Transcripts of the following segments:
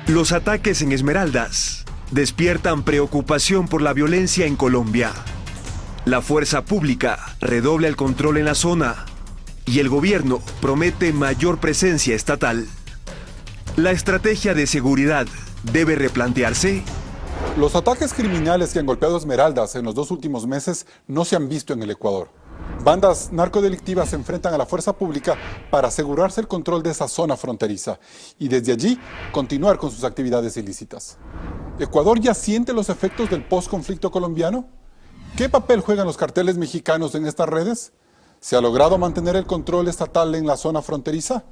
Los ataques en Esmeraldas despiertan preocupación por la violencia en Colombia. La fuerza pública redobla el control en la zona y el gobierno promete mayor presencia estatal. ¿La estrategia de seguridad debe replantearse? Los ataques criminales que han golpeado Esmeraldas en los 2 últimos meses no se han visto en el Ecuador. Bandas narcodelictivas se enfrentan a la fuerza pública para asegurarse el control de esa zona fronteriza y desde allí continuar con sus actividades ilícitas. ¿Ecuador ya siente los efectos del postconflicto colombiano? ¿Qué papel juegan los carteles mexicanos en estas redes? ¿Se ha logrado mantener el control estatal en la zona fronteriza?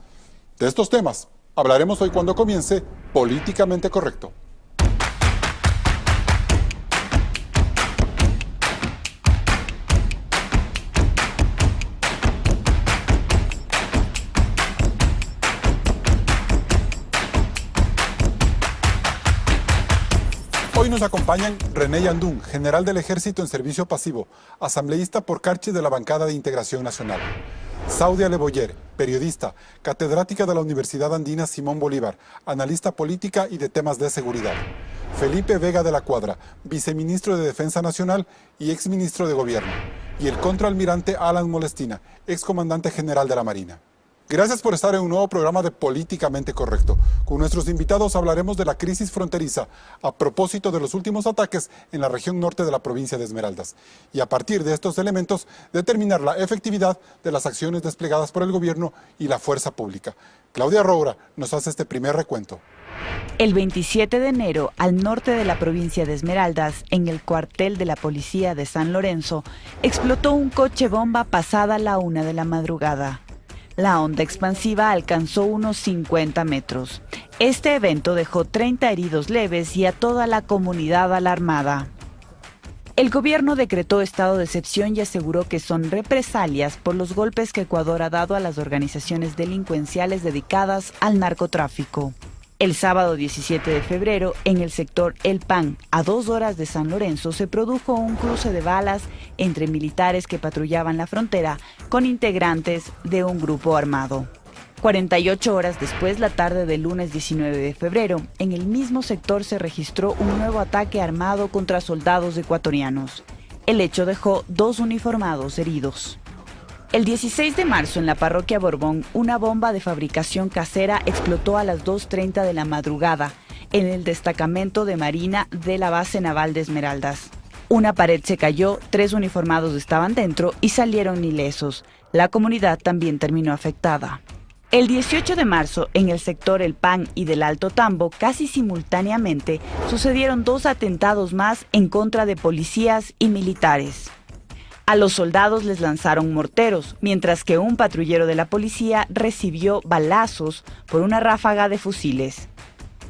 De estos temas hablaremos hoy cuando comience Políticamente Correcto. Hoy nos acompañan René Yandún, general del Ejército en servicio pasivo, asambleísta por Carchi de la bancada de Integración Nacional. Saudia Leboyer, periodista, catedrática de la Universidad Andina Simón Bolívar, analista política y de temas de seguridad. Felipe Vega de la Cuadra, viceministro de Defensa Nacional y exministro de Gobierno. Y el contraalmirante Alan Molestina, excomandante general de la Marina. Gracias por estar en un nuevo programa de Políticamente Correcto. Con nuestros invitados hablaremos de la crisis fronteriza a propósito de los últimos ataques en la región norte de la provincia de Esmeraldas. Y a partir de estos elementos, determinar la efectividad de las acciones desplegadas por el gobierno y la fuerza pública. Claudia Roura nos hace este primer recuento. El 27 de enero, al norte de la provincia de Esmeraldas, en el cuartel de la policía de San Lorenzo, explotó un coche bomba pasada la 1 de la madrugada. La onda expansiva alcanzó unos 50 metros. Este evento dejó 30 heridos leves y a toda la comunidad alarmada. El gobierno decretó estado de excepción y aseguró que son represalias por los golpes que Ecuador ha dado a las organizaciones delincuenciales dedicadas al narcotráfico. El sábado 17 de febrero, en el sector El Pan, a 2 horas de San Lorenzo, se produjo un cruce de balas entre militares que patrullaban la frontera con integrantes de un grupo armado. 48 horas después, la tarde del lunes 19 de febrero, en el mismo sector se registró un nuevo ataque armado contra soldados ecuatorianos. El hecho dejó 2 uniformados heridos. El 16 de marzo, en la parroquia Borbón, una bomba de fabricación casera explotó a las 2:30 de la madrugada en el destacamento de Marina de la base naval de Esmeraldas. Una pared se cayó, 3 uniformados estaban dentro y salieron ilesos. La comunidad también terminó afectada. El 18 de marzo, en el sector El Pan y del Alto Tambo, casi simultáneamente, sucedieron 2 atentados más en contra de policías y militares. A los soldados les lanzaron morteros, mientras que un patrullero de la policía recibió balazos por una ráfaga de fusiles.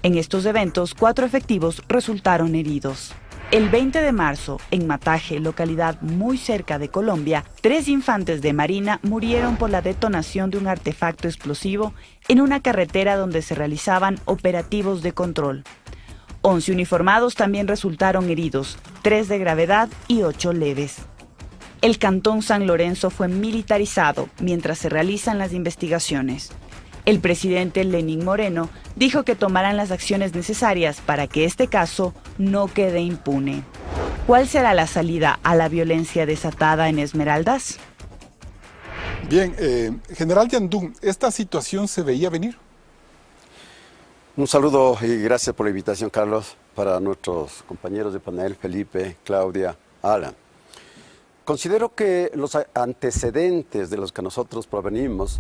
En estos eventos, 4 efectivos resultaron heridos. El 20 de marzo, en Mataje, localidad muy cerca de Colombia, 3 infantes de Marina murieron por la detonación de un artefacto explosivo en una carretera donde se realizaban operativos de control. 11 uniformados también resultaron heridos, 3 de gravedad y 8 leves. El cantón San Lorenzo fue militarizado mientras se realizan las investigaciones. El presidente Lenín Moreno dijo que tomarán las acciones necesarias para que este caso no quede impune. ¿Cuál será la salida a la violencia desatada en Esmeraldas? Bien, general Yandún, ¿esta situación se veía venir? Un saludo y gracias por la invitación, Carlos, para nuestros compañeros de panel, Felipe, Claudia, Alan. Considero que los antecedentes de los que nosotros provenimos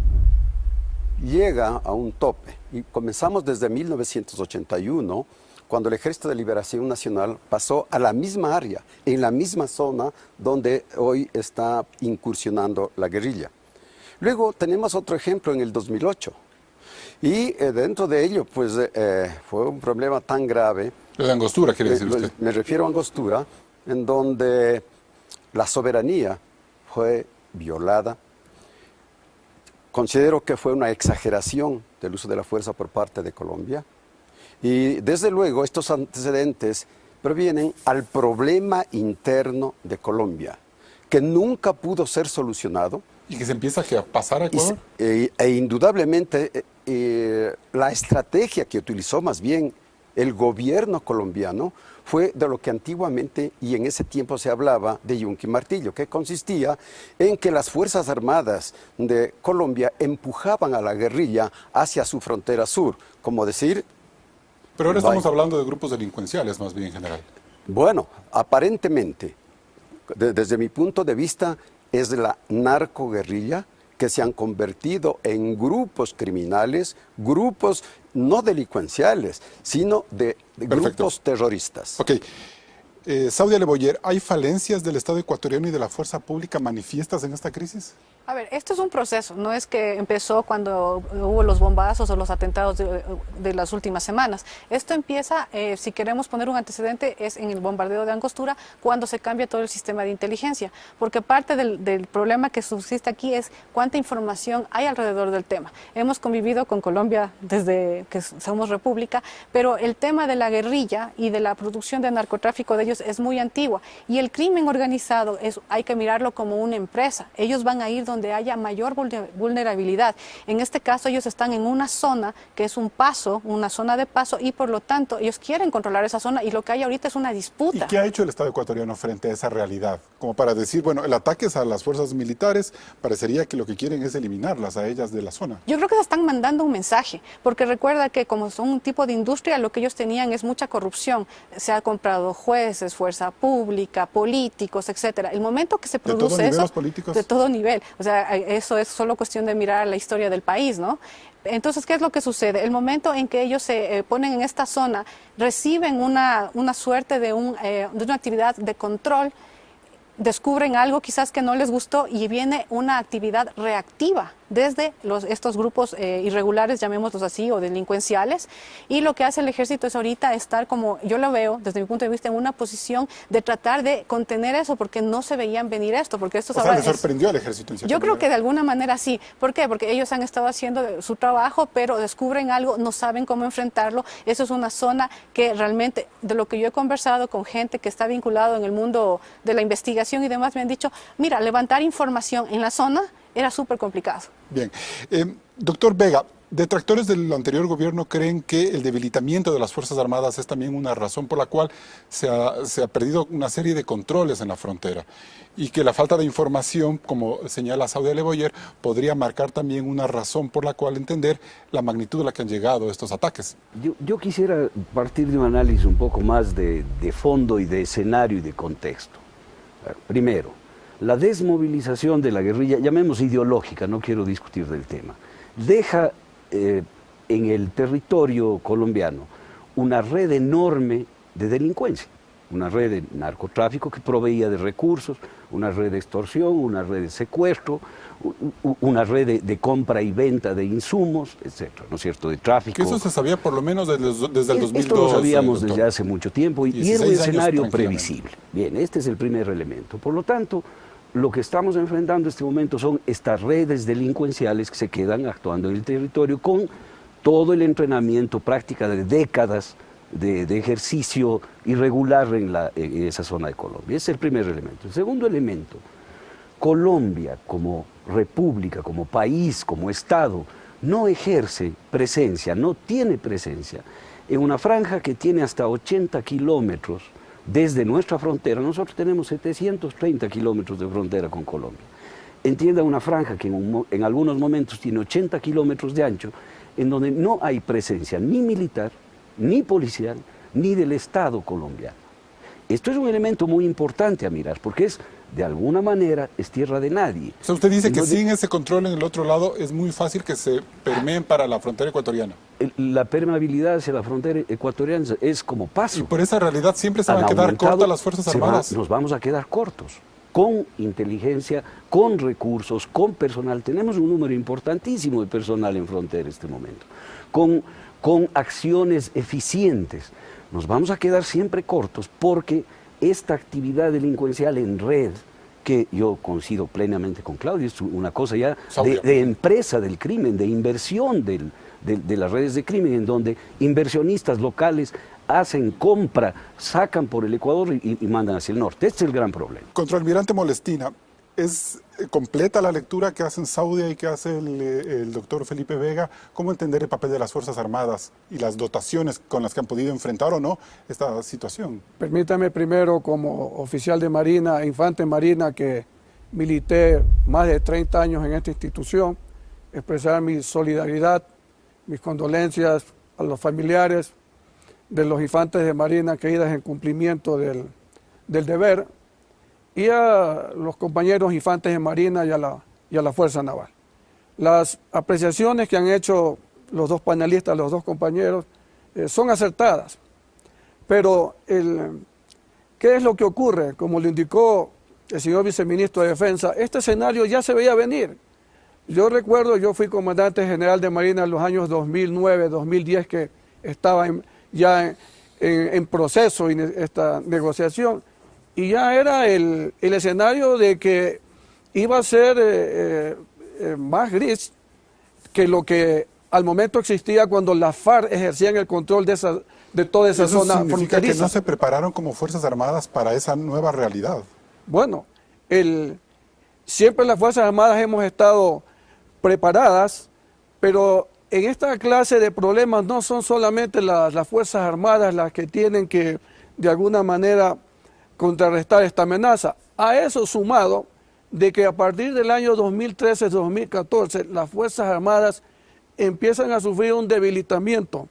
llega a un tope. Y comenzamos desde 1981, cuando el Ejército de Liberación Nacional pasó a la misma área, en la misma zona donde hoy está incursionando la guerrilla. Luego tenemos otro ejemplo en el 2008. Y dentro de ello, pues, fue un problema tan grave. Lo de Angostura, quiere decir usted. Me refiero a Angostura, en donde la soberanía fue violada. Considero que fue una exageración del uso de la fuerza por parte de Colombia. Y desde luego estos antecedentes provienen al problema interno de Colombia, que nunca pudo ser solucionado. ¿Y que se empieza a pasar a Ecuador? E indudablemente la estrategia que utilizó más bien el gobierno colombiano fue de lo que antiguamente y en ese tiempo se hablaba de yunque y martillo, que consistía en que las Fuerzas Armadas de Colombia empujaban a la guerrilla hacia su frontera sur, como decir... Pero ahora estamos hablando de grupos delincuenciales más bien en general. Bueno, aparentemente, desde mi punto de vista, es la narcoguerrilla que se han convertido en grupos criminales, grupos no delincuenciales, sino de grupos terroristas. Ok. Saudia Leboyer, ¿hay falencias del Estado ecuatoriano y de la fuerza pública manifiestas en esta crisis? A ver, esto es un proceso, no es que empezó cuando hubo los bombazos o los atentados de las últimas semanas. Esto empieza, si queremos poner un antecedente, es en el bombardeo de Angostura, cuando se cambia todo el sistema de inteligencia, porque parte del problema que subsiste aquí es cuánta información hay alrededor del tema. Hemos convivido con Colombia desde que somos república, pero el tema de la guerrilla y de la producción de narcotráfico de ellos es muy antigua, y el crimen organizado hay que mirarlo como una empresa. Ellos van a ir donde haya mayor vulnerabilidad. En este caso ellos están en una zona que es un paso, una zona de paso, y por lo tanto ellos quieren controlar esa zona, y lo que hay ahorita es una disputa. ¿Y qué ha hecho el Estado ecuatoriano frente a esa realidad? Como para decir, bueno, el ataque es a las fuerzas militares, parecería que lo que quieren es eliminarlas a ellas de la zona. Yo creo que se están mandando un mensaje, porque recuerda que como son un tipo de industria, lo que ellos tenían es mucha corrupción. Se ha comprado jueces, fuerza pública, políticos, etcétera. El momento que se produce ¿De todo nivel eso, los políticos? De todo nivel. O sea, eso es solo cuestión de mirar la historia del país, ¿no? Entonces, ¿qué es lo que sucede? El momento en que ellos se ponen en esta zona, reciben una suerte de una actividad de control, descubren algo quizás que no les gustó y viene una actividad reactiva desde estos grupos irregulares, llamémoslos así, o delincuenciales, y lo que hace el ejército es ahorita estar, como yo lo veo desde mi punto de vista, en una posición de tratar de contener eso, porque no se veían venir esto, porque esto... O sea, ¿le sorprendió al ejército en cierta Yo creo manera? que de alguna manera sí. ¿Por qué? Porque ellos han estado haciendo su trabajo, pero descubren algo, no saben cómo enfrentarlo. Eso es una zona que realmente, de lo que yo he conversado con gente que está vinculado en el mundo de la investigación y demás, me han dicho, mira, levantar información en la zona era súper complicado. Bien. Doctor Vega, detractores del anterior gobierno creen que el debilitamiento de las Fuerzas Armadas es también una razón por la cual se ha perdido una serie de controles en la frontera, y que la falta de información, como señala Saudia Leboyer, podría marcar también una razón por la cual entender la magnitud a la que han llegado estos ataques. Yo quisiera partir de un análisis un poco más de fondo y de escenario y de contexto. Primero, la desmovilización de la guerrilla, llamemos ideológica, no quiero discutir del tema, deja en el territorio colombiano una red enorme de delincuencia, una red de narcotráfico que proveía de recursos, una red de extorsión, una red de secuestro, una red de compra y venta de insumos, etcétera, ¿no es cierto?, de tráfico. Que eso se sabía por lo menos desde el 2002. Esto lo sabíamos doctor, desde hace mucho tiempo y era un escenario previsible. Bien, este es el primer elemento. Por lo tanto, lo que estamos enfrentando en este momento son estas redes delincuenciales que se quedan actuando en el territorio con todo el entrenamiento, práctica de décadas de ejercicio irregular en esa zona de Colombia. Ese es el primer elemento. El segundo elemento, Colombia como república, como país, como Estado, no ejerce presencia, no tiene presencia en una franja que tiene hasta 80 kilómetros desde nuestra frontera. Nosotros tenemos 730 kilómetros de frontera con Colombia. Entienda, una franja que en algunos momentos tiene 80 kilómetros de ancho, en donde no hay presencia ni militar, ni policial, ni del Estado colombiano. Esto es un elemento muy importante a mirar, porque de alguna manera, es tierra de nadie. O sea, usted dice que sin ese control en el otro lado es muy fácil que se permeen para la frontera ecuatoriana. La permeabilidad hacia la frontera ecuatoriana es como paso. Y por esa realidad siempre se van a quedar cortas las Fuerzas Armadas. Nos vamos a quedar cortos, con inteligencia, con recursos, con personal. Tenemos un número importantísimo de personal en frontera en este momento, con acciones eficientes. Nos vamos a quedar siempre cortos porque esta actividad delincuencial en red, que yo coincido plenamente con Claudio, es una cosa ya de empresa del crimen, de inversión de las redes de crimen, en donde inversionistas locales hacen compra, sacan por el Ecuador y mandan hacia el norte. Este es el gran problema. Contraalmirante Molestina, ¿Es completa la lectura que hacen Saudia y que hace el doctor Felipe Vega? ¿Cómo entender el papel de las Fuerzas Armadas y las dotaciones con las que han podido enfrentar o no esta situación? Permítame primero, como oficial de Marina, infante Marina, que milité más de 30 años en esta institución, expresar mi solidaridad, mis condolencias a los familiares de los infantes de Marina caídas en cumplimiento del deber, y a los compañeros infantes de Marina y a la Fuerza Naval. Las apreciaciones que han hecho los dos panelistas, los dos compañeros, son acertadas. Pero, ¿qué es lo que ocurre? Como lo indicó el señor viceministro de Defensa, este escenario ya se veía venir. Yo recuerdo, yo fui comandante general de Marina en los años 2009, 2010, que estaba ya en proceso en esta negociación, y ya era el escenario de que iba a ser más gris que lo que al momento existía cuando las FARC ejercían el control de toda esa zona fronteriza. ¿Eso significa que no se prepararon como Fuerzas Armadas para esa nueva realidad? Bueno, siempre las Fuerzas Armadas hemos estado preparadas, pero en esta clase de problemas no son solamente las Fuerzas Armadas las que tienen que, de alguna manera, contrarrestar esta amenaza. A eso sumado de que a partir del año 2013-2014 las Fuerzas Armadas empiezan a sufrir un debilitamiento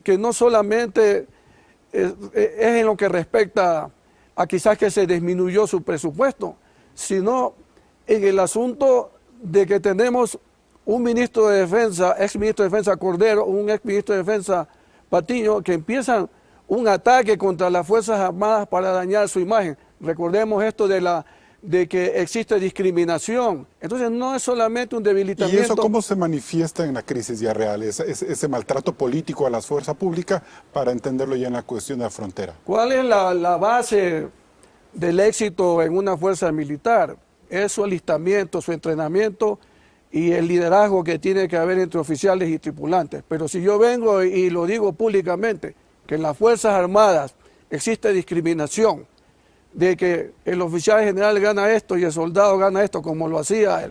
que no solamente es en lo que respecta a quizás que se disminuyó su presupuesto, sino en el asunto de que tenemos un ministro de Defensa, ex ministro de Defensa Cordero, un ex ministro de Defensa Patiño, que empiezan un ataque contra las Fuerzas Armadas para dañar su imagen. Recordemos esto de que existe discriminación. Entonces no es solamente un debilitamiento. ¿Y eso cómo se manifiesta en la crisis ya real? Ese maltrato político a la fuerza pública, para entenderlo ya en la cuestión de la frontera. ¿Cuál es la base del éxito en una fuerza militar? Es su alistamiento, su entrenamiento y el liderazgo que tiene que haber entre oficiales y tripulantes. Pero si yo vengo y lo digo públicamente, que en las Fuerzas Armadas existe discriminación, de que el oficial general gana esto y el soldado gana esto, como lo hacía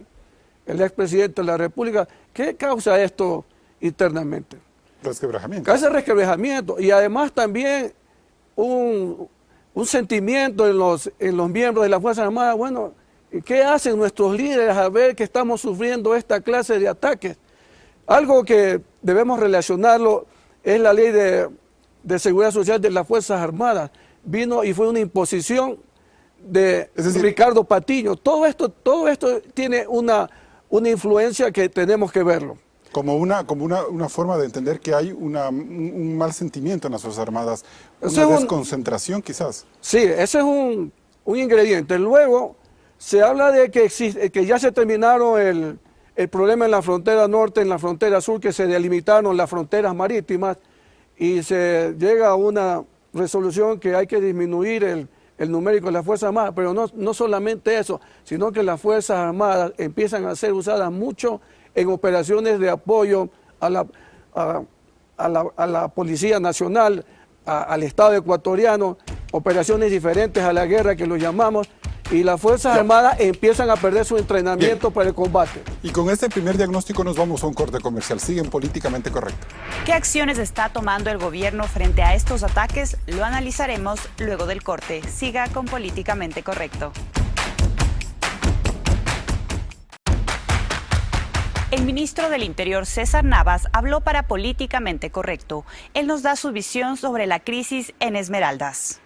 el expresidente de la República, ¿qué causa esto internamente? Resquebrajamiento. Causa resquebrajamiento y además también un sentimiento en los miembros de las Fuerzas Armadas. Bueno, ¿qué hacen nuestros líderes a ver que estamos sufriendo esta clase de ataques? Algo que debemos relacionarlo es la ley de seguridad social de las Fuerzas Armadas. Vino y fue una imposición de Ricardo Patiño. Todo esto tiene una influencia que tenemos que verlo. Como una forma de entender que hay un mal sentimiento en las Fuerzas Armadas, una desconcentración quizás. Sí, ese es un ingrediente. Luego se habla de que ya se terminaron el problema en la frontera norte, en la frontera sur, que se delimitaron las fronteras marítimas y se llega a una resolución que hay que disminuir el numérico de las Fuerzas Armadas, pero no solamente eso, sino que las Fuerzas Armadas empiezan a ser usadas mucho en operaciones de apoyo a la Policía Nacional, al Estado ecuatoriano, operaciones diferentes a la guerra que lo llamamos, y las Fuerzas Armadas empiezan a perder su entrenamiento para el combate. Y con este primer diagnóstico nos vamos a un corte comercial. Siguen Políticamente Correcto. ¿Qué acciones está tomando el gobierno frente a estos ataques? Lo analizaremos luego del corte. Siga con Políticamente Correcto. El ministro del Interior, César Navas, habló para Políticamente Correcto. Él nos da su visión sobre la crisis en Esmeraldas.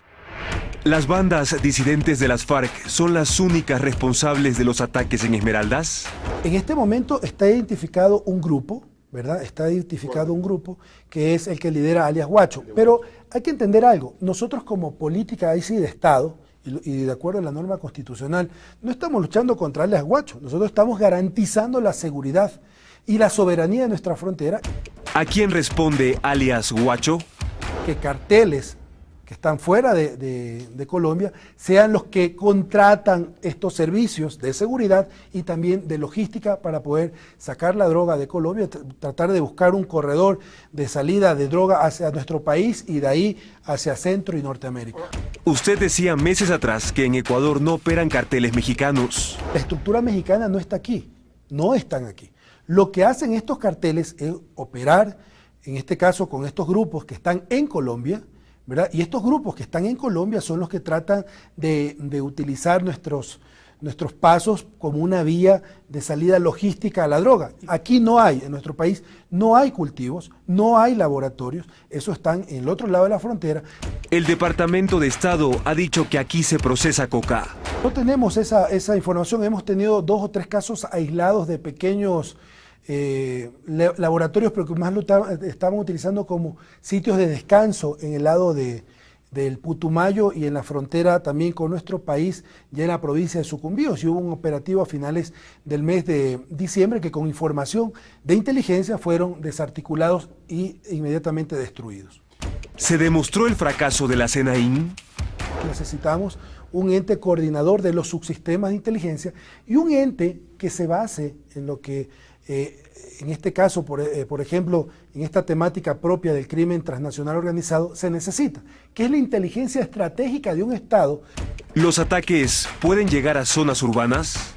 ¿Las bandas disidentes de las FARC son las únicas responsables de los ataques en Esmeraldas? En este momento está identificado un grupo, ¿verdad? Está identificado un grupo que es el que lidera alias Huacho. Pero hay que entender algo. Nosotros como política ahí sí de Estado, y de acuerdo a la norma constitucional, no estamos luchando contra alias Huacho. Nosotros estamos garantizando la seguridad y la soberanía de nuestra frontera. ¿A quién responde alias Huacho? Que carteles que están fuera de Colombia, sean los que contratan estos servicios de seguridad y también de logística para poder sacar la droga de Colombia, tratar de buscar un corredor de salida de droga hacia nuestro país y de ahí hacia Centro y Norteamérica. Usted decía meses atrás que en Ecuador no operan carteles mexicanos. La estructura mexicana no está aquí, no están aquí. Lo que hacen estos carteles es operar, en este caso con estos grupos que están en Colombia, ¿verdad? Y estos grupos que están en Colombia son los que tratan de utilizar nuestros pasos como una vía de salida logística a la droga. Aquí no hay, en nuestro país, no hay cultivos, no hay laboratorios, esos están en el otro lado de la frontera. El Departamento de Estado ha dicho que aquí se procesa coca. No tenemos esa información, hemos tenido 2 o 3 casos aislados de pequeños laboratorios, pero que más lo estaban utilizando como sitios de descanso en el lado del Putumayo y en la frontera también con nuestro país, ya en la provincia de Sucumbíos. Y hubo un operativo a finales del mes de diciembre que con información de inteligencia fueron desarticulados y inmediatamente destruidos. ¿Se demostró el fracaso de la SENAIN? Necesitamos un ente coordinador de los subsistemas de inteligencia y un ente que se base en lo que en este caso, por ejemplo, en esta temática propia del crimen transnacional organizado, se necesita, que es la inteligencia estratégica de un Estado. ¿Los ataques pueden llegar a zonas urbanas?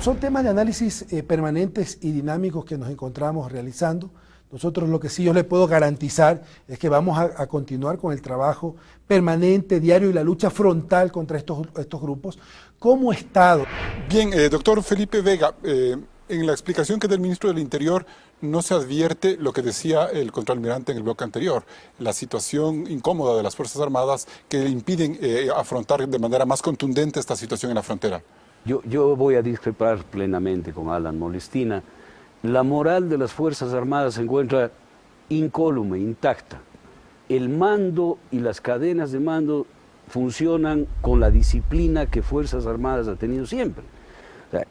Son temas de análisis permanentes y dinámicos que nos encontramos realizando. Nosotros lo que sí yo le puedo garantizar es que vamos a continuar con el trabajo permanente, diario y la lucha frontal contra estos grupos como Estado. Bien, doctor Felipe Vega, en la explicación que del ministro del Interior no se advierte lo que decía el contraalmirante en el bloque anterior, la situación incómoda de las Fuerzas Armadas que impiden afrontar de manera más contundente esta situación en la frontera. Yo voy a discrepar plenamente con Alan Molestina. La moral de las Fuerzas Armadas se encuentra incólume, intacta. El mando y las cadenas de mando funcionan con la disciplina que Fuerzas Armadas ha tenido siempre. O sea,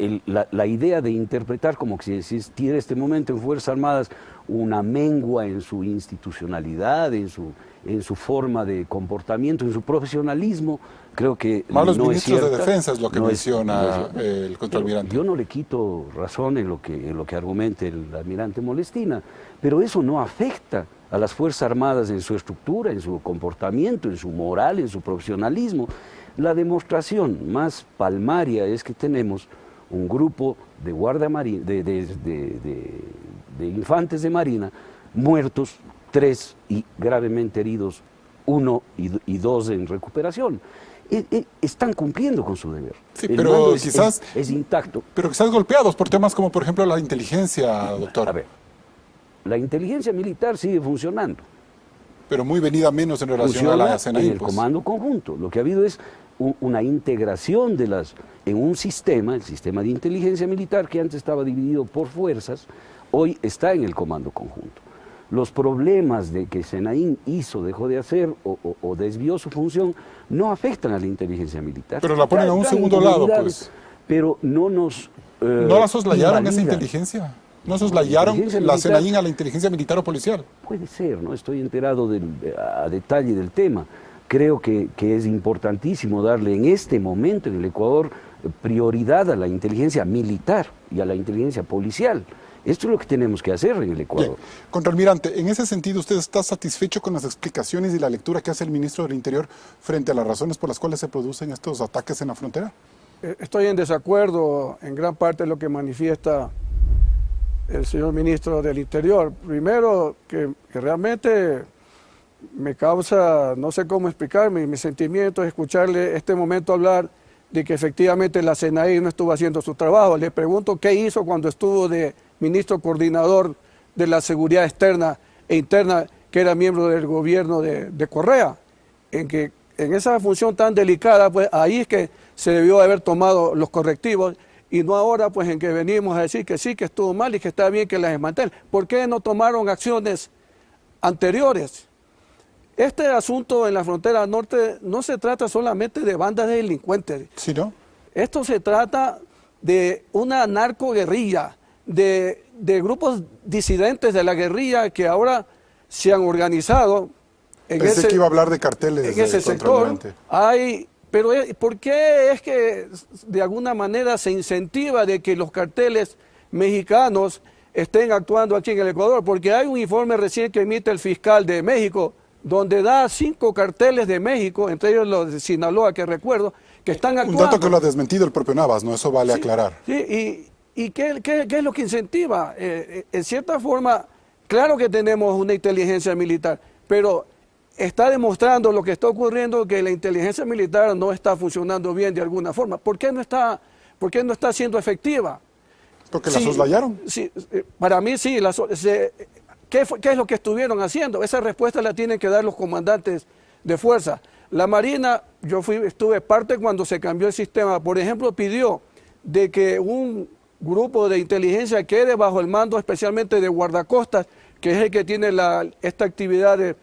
la idea de interpretar como que si existiera este momento en Fuerzas Armadas una mengua en su institucionalidad, en su forma de comportamiento, en su profesionalismo, creo que malos no ministros es cierta, de defensa es lo que menciona el contraalmirante. Yo no le quito razón en lo que argumente el almirante Molestina, pero eso no afecta a las Fuerzas Armadas en su estructura, en su comportamiento, en su moral, en su profesionalismo. La demostración más palmaria es que tenemos un grupo de guardia marina, de infantes de marina, muertos, 3 y gravemente heridos, 1 y 2 en recuperación. Están cumpliendo con su deber. Sí, pero quizás es intacto. Pero quizás golpeados por temas como, por ejemplo, la inteligencia, doctor. A ver, la inteligencia militar sigue funcionando. Pero muy venida menos en relación a la SENAIN. En el comando conjunto. Lo que ha habido es una integración en un sistema, el sistema de inteligencia militar, que antes estaba dividido por fuerzas, hoy está en el comando conjunto. Los problemas de que SENAIN dejó de hacer o desvió su función no afectan a la inteligencia militar. Pero la ponen a un segundo lado, pues. Pero no nos ¿no la soslayaron esa inteligencia? ¿No soslayaron la SENAIN a la inteligencia militar o policial? Puede ser, no estoy enterado a detalle del tema. Creo que es importantísimo darle en este momento en el Ecuador prioridad a la inteligencia militar y a la inteligencia policial. Esto es lo que tenemos que hacer en el Ecuador. Bien. Contraalmirante, en ese sentido, ¿usted está satisfecho con las explicaciones y la lectura que hace el ministro del Interior frente a las razones por las cuales se producen estos ataques en la frontera? Estoy en desacuerdo en gran parte de lo que manifiesta el señor ministro del Interior. Primero, que realmente me causa, no sé cómo explicarme, mi sentimiento es escucharle este momento hablar de que efectivamente la SENAIN no estuvo haciendo su trabajo. Le pregunto qué hizo cuando estuvo de ministro coordinador de la seguridad externa e interna, que era miembro del gobierno de Correa, en esa función tan delicada, pues ahí es que se debió haber tomado los correctivos, y no ahora pues en que venimos a decir que sí, que estuvo mal y que está bien que las desmantelen. ¿Por qué no tomaron acciones anteriores? Este asunto en la frontera norte no se trata solamente de bandas de delincuentes. ¿Sí, no? Esto se trata de una narcoguerrilla, de grupos disidentes de la guerrilla que ahora se han organizado Pensé que iba a hablar de carteles. En ese sector hay... Pero ¿por qué es que de alguna manera se incentiva de que los carteles mexicanos estén actuando aquí en el Ecuador? Porque hay un informe recién que emite el fiscal de México, donde da 5 carteles de México, entre ellos los de Sinaloa, que recuerdo, que están actuando. Un dato que lo ha desmentido el propio Navas, ¿no? Eso vale aclarar. Sí, ¿y qué es lo que incentiva? En cierta forma, claro que tenemos una inteligencia militar, pero está demostrando lo que está ocurriendo, que la inteligencia militar no está funcionando bien de alguna forma. ¿Por qué no está siendo efectiva? Porque la soslayaron. Sí, para mí sí. ¿Qué es lo que estuvieron haciendo? Esa respuesta la tienen que dar los comandantes de fuerza. La Marina, estuve parte cuando se cambió el sistema. Por ejemplo, pidió de que un grupo de inteligencia quede bajo el mando especialmente de guardacostas, que es el que tiene esta actividad de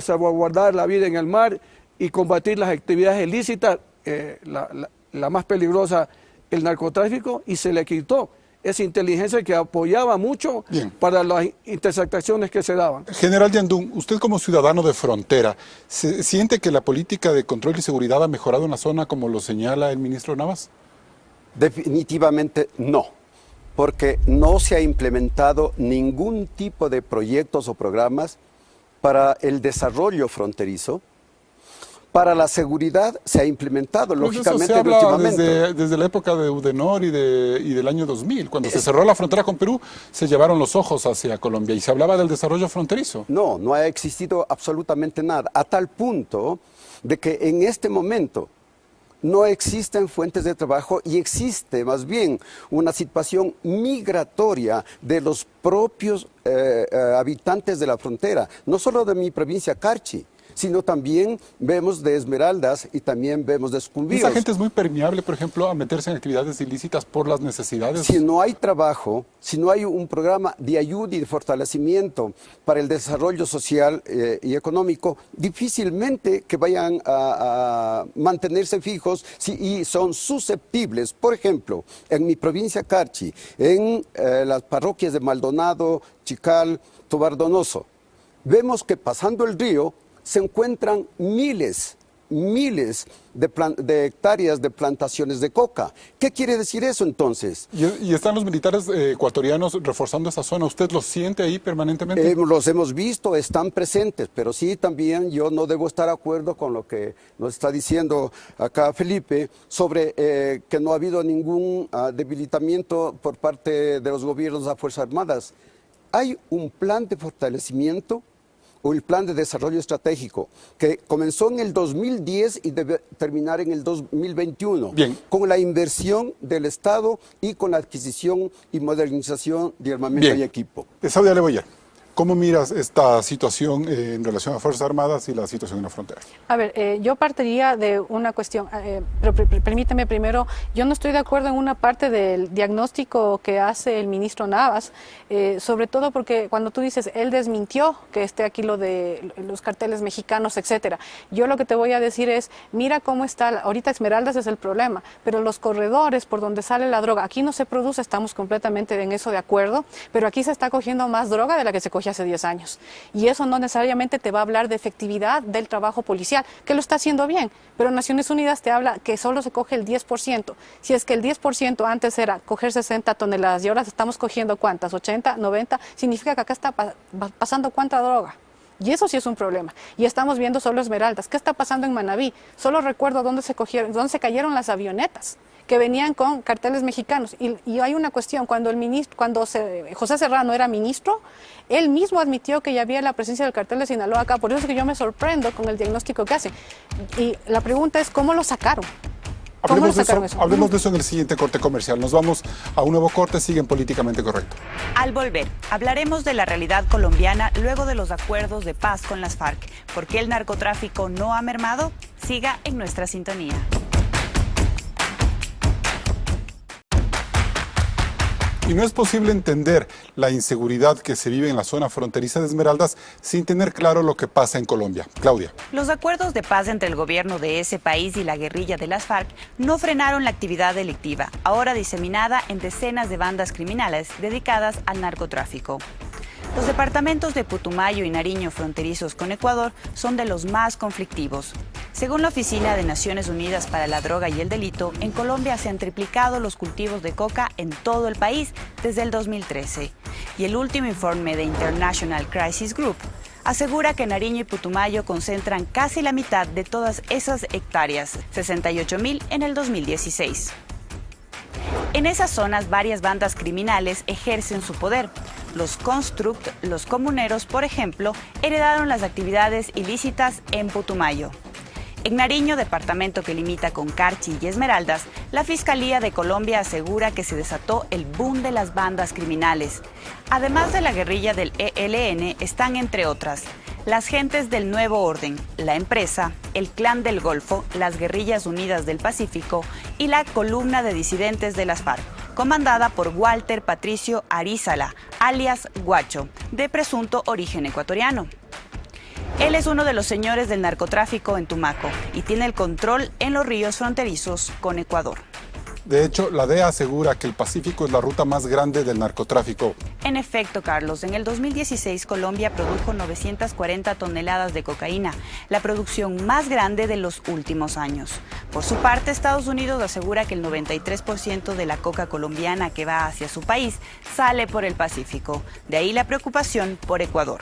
salvaguardar la vida en el mar y combatir las actividades ilícitas, la más peligrosa, el narcotráfico, y se le quitó esa inteligencia que apoyaba mucho para las intersecciones que se daban. General Yandún, usted como ciudadano de frontera, ¿siente que la política de control y seguridad ha mejorado en la zona como lo señala el ministro Navas? Definitivamente no, porque no se ha implementado ningún tipo de proyectos o programas para el desarrollo fronterizo. Para la seguridad se ha implementado, lógicamente, eso se habla últimamente. desde la época de Udenor y del año 2000. Cuando se cerró la frontera con Perú, se llevaron los ojos hacia Colombia y se hablaba del desarrollo fronterizo. No ha existido absolutamente nada, a tal punto de que en este momento no existen fuentes de trabajo y existe más bien una situación migratoria de los propios habitantes de la frontera, no solo de mi provincia Carchi, sino también vemos de Esmeraldas y también vemos de Sucumbíos. Esa gente es muy permeable, por ejemplo, a meterse en actividades ilícitas por las necesidades. Si no hay trabajo, si no hay un programa de ayuda y de fortalecimiento para el desarrollo social y económico, difícilmente que vayan a mantenerse fijos y son susceptibles. Por ejemplo, en mi provincia Carchi, en las parroquias de Maldonado, Chical, Tobar Donoso, vemos que pasando el río se encuentran miles de hectáreas de plantaciones de coca. ¿Qué quiere decir eso entonces? ¿Y están los militares ecuatorianos reforzando esa zona? ¿Usted los siente ahí permanentemente? Los hemos visto, están presentes, pero sí también yo no debo estar de acuerdo con lo que nos está diciendo acá Felipe sobre que no ha habido ningún debilitamiento por parte de los gobiernos de las Fuerzas Armadas. Hay un plan de fortalecimiento o el plan de desarrollo estratégico, que comenzó en el 2010 y debe terminar en el 2021, con la inversión del Estado y con la adquisición y modernización de armamento y equipo. Saudia Leboyer, ¿cómo miras esta situación en relación a Fuerzas Armadas y la situación en la frontera? A ver, yo partiría de una cuestión, pero permítame primero, yo no estoy de acuerdo en una parte del diagnóstico que hace el ministro Navas, sobre todo porque cuando tú dices, él desmintió que esté aquí lo de los carteles mexicanos, etcétera. Yo lo que te voy a decir es, mira cómo está, ahorita Esmeraldas es el problema, pero los corredores por donde sale la droga, aquí no se produce, estamos completamente en eso de acuerdo, pero aquí se está cogiendo más droga de la que se cogió hace 10 años. Y eso no necesariamente te va a hablar de efectividad del trabajo policial, que lo está haciendo bien, pero Naciones Unidas te habla que solo se coge el 10%. Si es que el 10% antes era coger 60 toneladas y ahora estamos cogiendo ¿cuántas? 80, 90, significa que acá está pasando cuánta droga. Y eso sí es un problema. Y estamos viendo solo Esmeraldas. ¿Qué está pasando en Manabí? Solo recuerdo dónde se cayeron las avionetas que venían con carteles mexicanos. Y hay una cuestión, cuando José Serrano era ministro, él mismo admitió que ya había la presencia del cartel de Sinaloa acá. Por eso es que yo me sorprendo con el diagnóstico que hace. Y la pregunta es, ¿cómo lo sacaron? Hablemos de eso en el siguiente corte comercial. Nos vamos a un nuevo corte, siguen Políticamente Correcto. Al volver, hablaremos de la realidad colombiana luego de los acuerdos de paz con las FARC. ¿Por qué el narcotráfico no ha mermado? Siga en nuestra sintonía. Y no es posible entender la inseguridad que se vive en la zona fronteriza de Esmeraldas sin tener claro lo que pasa en Colombia. Claudia. Los acuerdos de paz entre el gobierno de ese país y la guerrilla de las FARC no frenaron la actividad delictiva, ahora diseminada en decenas de bandas criminales dedicadas al narcotráfico. Los departamentos de Putumayo y Nariño, fronterizos con Ecuador, son de los más conflictivos. Según la Oficina de Naciones Unidas para la Droga y el Delito, en Colombia se han triplicado los cultivos de coca en todo el país desde el 2013. Y el último informe de International Crisis Group asegura que Nariño y Putumayo concentran casi la mitad de todas esas hectáreas, 68.000 en el 2016. En esas zonas, varias bandas criminales ejercen su poder. Los Construct, los comuneros, por ejemplo, heredaron las actividades ilícitas en Putumayo. En Nariño, departamento que limita con Carchi y Esmeraldas, la Fiscalía de Colombia asegura que se desató el boom de las bandas criminales. Además de la guerrilla del ELN, están, entre otras, las gentes del Nuevo Orden, la Empresa, el Clan del Golfo, las Guerrillas Unidas del Pacífico y la Columna de Disidentes de las FARC, comandada por Walter Patricio Arízala, alias Guacho, de presunto origen ecuatoriano. Él es uno de los señores del narcotráfico en Tumaco y tiene el control en los ríos fronterizos con Ecuador. De hecho, la DEA asegura que el Pacífico es la ruta más grande del narcotráfico. En efecto, Carlos, en el 2016 Colombia produjo 940 toneladas de cocaína, la producción más grande de los últimos años. Por su parte, Estados Unidos asegura que el 93% de la coca colombiana que va hacia su país sale por el Pacífico. De ahí la preocupación por Ecuador.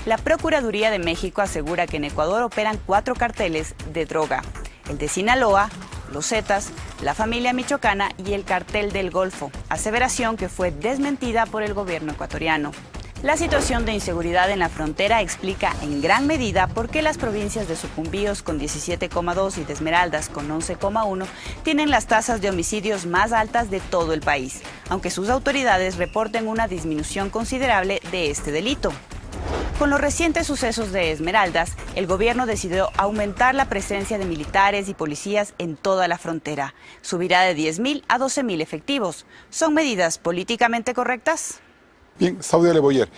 La Procuraduría de México asegura que en Ecuador operan 4 carteles de droga: el de Sinaloa, los Zetas, la familia michoacana y el cartel del Golfo, aseveración que fue desmentida por el gobierno ecuatoriano. La situación de inseguridad en la frontera explica en gran medida por qué las provincias de Sucumbíos con 17,2 y de Esmeraldas con 11,1 tienen las tasas de homicidios más altas de todo el país, aunque sus autoridades reporten una disminución considerable de este delito. Con los recientes sucesos de Esmeraldas, el gobierno decidió aumentar la presencia de militares y policías en toda la frontera. Subirá de 10.000 a 12.000 efectivos. ¿Son medidas políticamente correctas? Bien, Saudia Leboyer,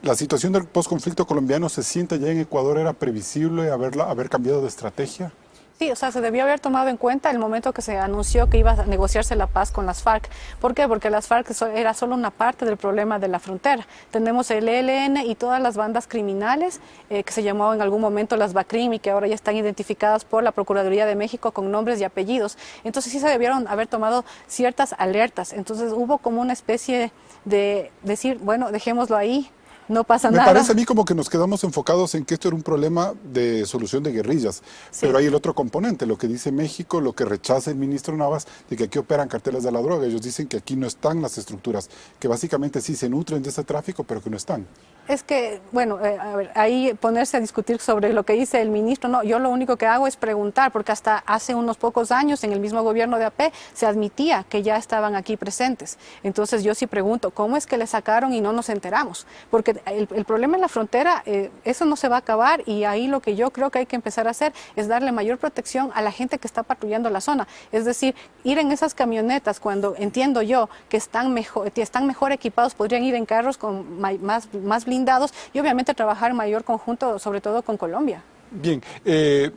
¿la situación del posconflicto colombiano se siente ya en Ecuador? ¿Era previsible haber cambiado de estrategia? Sí, o sea, se debió haber tomado en cuenta el momento que se anunció que iba a negociarse la paz con las FARC. ¿Por qué? Porque las FARC era solo una parte del problema de la frontera. Tenemos el ELN y todas las bandas criminales que se llamó en algún momento las BACRIM y que ahora ya están identificadas por la Procuraduría de México con nombres y apellidos. Entonces sí se debieron haber tomado ciertas alertas. Entonces hubo como una especie de decir, bueno, dejémoslo ahí. No pasa nada. Me parece a mí como que nos quedamos enfocados en que esto era un problema de solución de guerrillas, sí. Pero hay el otro componente, lo que dice México, lo que rechaza el ministro Navas, de que aquí operan carteles de la droga. Ellos dicen que aquí no están las estructuras, que básicamente sí se nutren de ese tráfico, pero que no están. Es que, bueno, a ver, ahí ponerse a discutir sobre lo que dice el ministro, no, yo lo único que hago es preguntar, porque hasta hace unos pocos años en el mismo gobierno de AP se admitía que ya estaban aquí presentes. Entonces yo sí pregunto, ¿cómo es que le sacaron y no nos enteramos? Porque el problema en la frontera, eso no se va a acabar, y ahí lo que yo creo que hay que empezar a hacer es darle mayor protección a la gente que está patrullando la zona. Es decir, ir en esas camionetas cuando entiendo yo que están mejor equipados, podrían ir en carros con más blindados y obviamente trabajar en mayor conjunto, sobre todo con Colombia. Bien,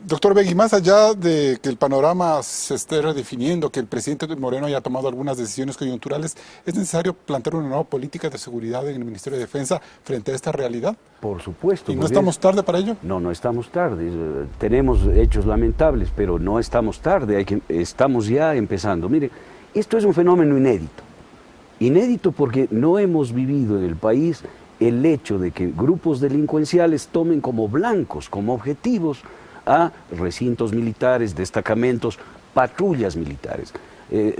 doctor Begui, más allá de que el panorama se esté redefiniendo, que el presidente Moreno haya tomado algunas decisiones coyunturales, ¿es necesario plantear una nueva política de seguridad en el Ministerio de Defensa frente a esta realidad? Por supuesto. ¿Y no estamos tarde para ello? No, no estamos tarde. Tenemos hechos lamentables, pero no estamos tarde, estamos ya empezando. Mire, esto es un fenómeno inédito. Inédito porque no hemos vivido en el país el hecho de que grupos delincuenciales tomen como blancos, como objetivos, a recintos militares, destacamentos, patrullas militares.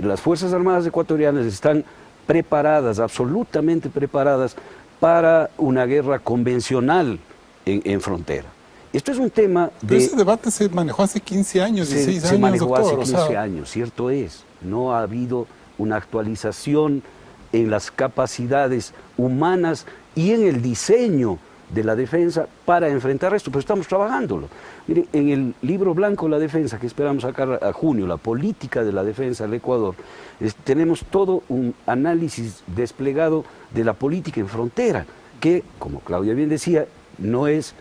Las Fuerzas Armadas ecuatorianas están preparadas, absolutamente preparadas, para una guerra convencional en frontera. Esto es un tema de... Pero ese debate se manejó hace 15 años, 16 años, se manejó doctor, hace 15 años, cierto es. No ha habido una actualización en las capacidades humanas y en el diseño de la defensa para enfrentar esto, pero estamos trabajándolo. Mire, en el libro blanco de la defensa que esperamos sacar a junio, la política de la defensa del Ecuador, tenemos todo un análisis desplegado de la política en frontera, que, como Claudia bien decía, no es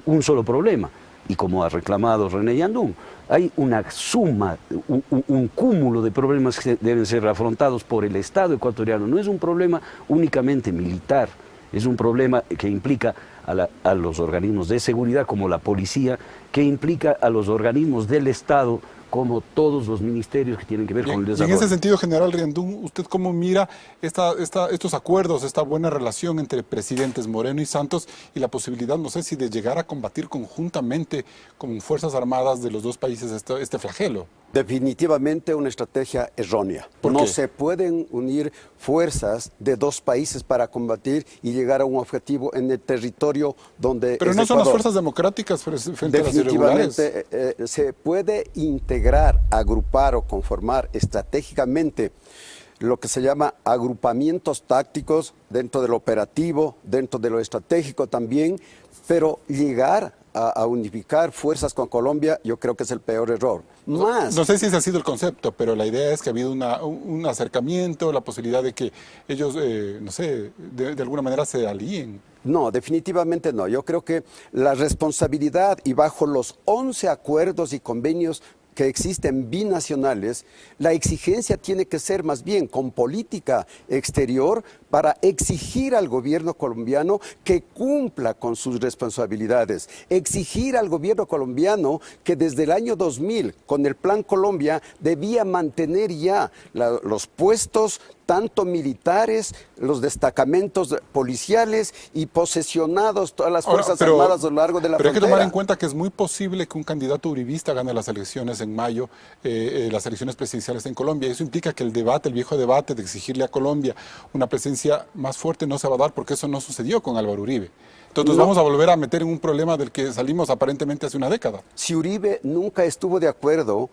un solo problema. Y como ha reclamado René Yandún, hay una suma, un cúmulo de problemas que deben ser afrontados por el Estado ecuatoriano. No es un problema únicamente militar, Es un problema que implica a los organismos de seguridad como la policía, que implica a los organismos del Estado como todos los ministerios que tienen que ver con el desarrollo. Y en ese sentido, general Riandún, ¿usted cómo mira estos acuerdos, esta buena relación entre presidentes Moreno y Santos y la posibilidad, no sé si de llegar a combatir conjuntamente con Fuerzas Armadas de los dos países este flagelo? Definitivamente una estrategia errónea. ¿Por no qué? se pueden unir fuerzas de dos países para combatir y llegar a un objetivo en el territorio donde Pero es no son las Ecuador. fuerzas democráticas frente a las irregulares. Definitivamente se puede integrar, agrupar o conformar estratégicamente lo que se llama agrupamientos tácticos dentro del operativo, dentro de lo estratégico también, pero llegar a unificar fuerzas con Colombia, yo creo que es el peor error. Más. No sé si ese ha sido el concepto, pero la idea es que ha habido un acercamiento, la posibilidad de que ellos, no sé, de alguna manera se alíen. No, definitivamente no. Yo creo que la responsabilidad y bajo los 11 acuerdos y convenios que existen binacionales, la exigencia tiene que ser más bien con política exterior para exigir al gobierno colombiano que cumpla con sus responsabilidades, exigir al gobierno colombiano que desde el año 2000, con el Plan Colombia, debía mantener ya los puestos tanto militares, los destacamentos policiales y posesionados todas las Fuerzas Armadas a lo largo de la frontera. Pero hay que tomar en cuenta que es muy posible que un candidato uribista gane las elecciones en mayo, las elecciones presidenciales en Colombia. Eso implica que el viejo debate de exigirle a Colombia una presencia más fuerte no se va a dar porque eso no sucedió con Álvaro Uribe. Entonces nos vamos a volver a meter en un problema del que salimos aparentemente hace una década. Si Uribe nunca estuvo de acuerdo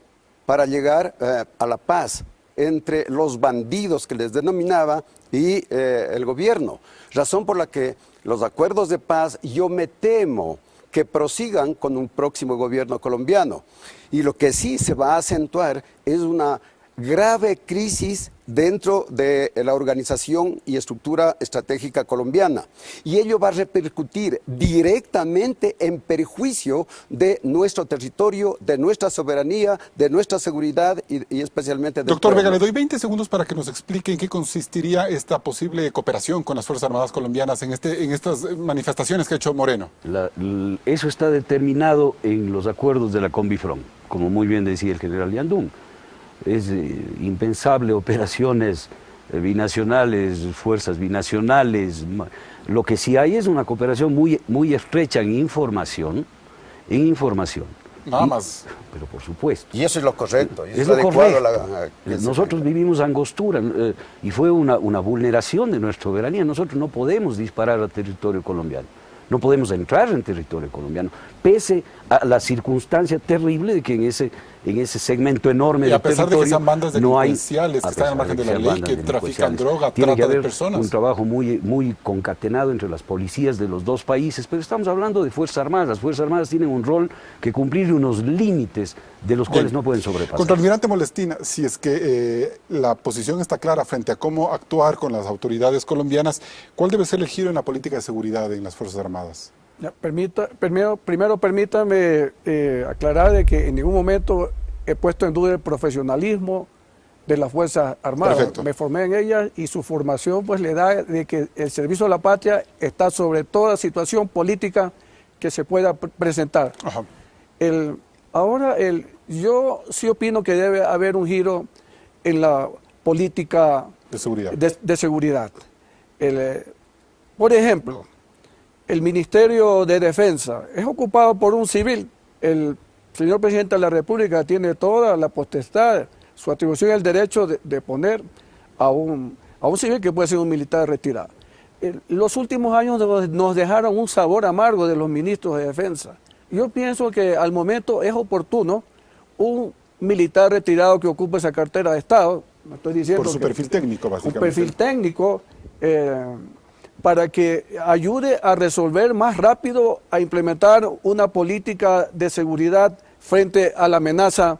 para llegar a la paz entre los bandidos que les denominaba y el gobierno, razón por la que los acuerdos de paz yo me temo que prosigan con un próximo gobierno colombiano. Y lo que sí se va a acentuar es una grave crisis dentro de la organización y estructura estratégica colombiana. Y ello va a repercutir directamente en perjuicio de nuestro territorio, de nuestra soberanía, de nuestra seguridad y especialmente del Doctor pueblo. Vega, le doy 20 segundos para que nos explique en qué consistiría esta posible cooperación con las Fuerzas Armadas colombianas en estas manifestaciones que ha hecho Moreno. Eso está determinado en los acuerdos de la Combifront, como muy bien decía el general Yandún. Es impensable operaciones binacionales, fuerzas binacionales. Lo que sí hay es una cooperación muy estrecha en información. Nada más. Pero por supuesto. Y eso es lo correcto. Es lo correcto. Nosotros vivimos Angostura y fue una vulneración de nuestra soberanía. Nosotros no podemos disparar al territorio colombiano. No podemos entrar en territorio colombiano, pese a la circunstancia terrible de que en ese segmento enorme de territorio y a pesar de que sean bandas no hay, delincuenciales que están al margen de la ley, que trafican droga, tiene trata que de haber personas. un trabajo muy concatenado entre las policías de los dos países, pero estamos hablando de Fuerzas Armadas. Las Fuerzas Armadas tienen un rol que cumplir y unos límites de los cuales no pueden sobrepasar. Contraalmirante Molestina, si es que la posición está clara frente a cómo actuar con las autoridades colombianas, ¿cuál debe ser el giro en la política de seguridad en las Fuerzas Armadas? Primero permítame aclarar de que en ningún momento he puesto en duda el profesionalismo de las Fuerzas Armadas. Perfecto. Me formé en ellas y su formación pues le da de que el servicio a la patria está sobre toda situación política que se pueda presentar. Ajá. Yo sí opino que debe haber un giro en la política De seguridad. de seguridad. Por ejemplo, el Ministerio de Defensa es ocupado por un civil. El señor presidente de la República tiene toda la potestad, su atribución y el derecho de poner a un civil que puede ser un militar retirado. Los últimos años nos dejaron un sabor amargo de los ministros de Defensa. Yo pienso que al momento es oportuno un militar retirado que ocupe esa cartera de Estado. Me estoy diciendo Por su perfil técnico, básicamente. Un perfil técnico para que ayude a resolver más rápido, a implementar una política de seguridad frente a la amenaza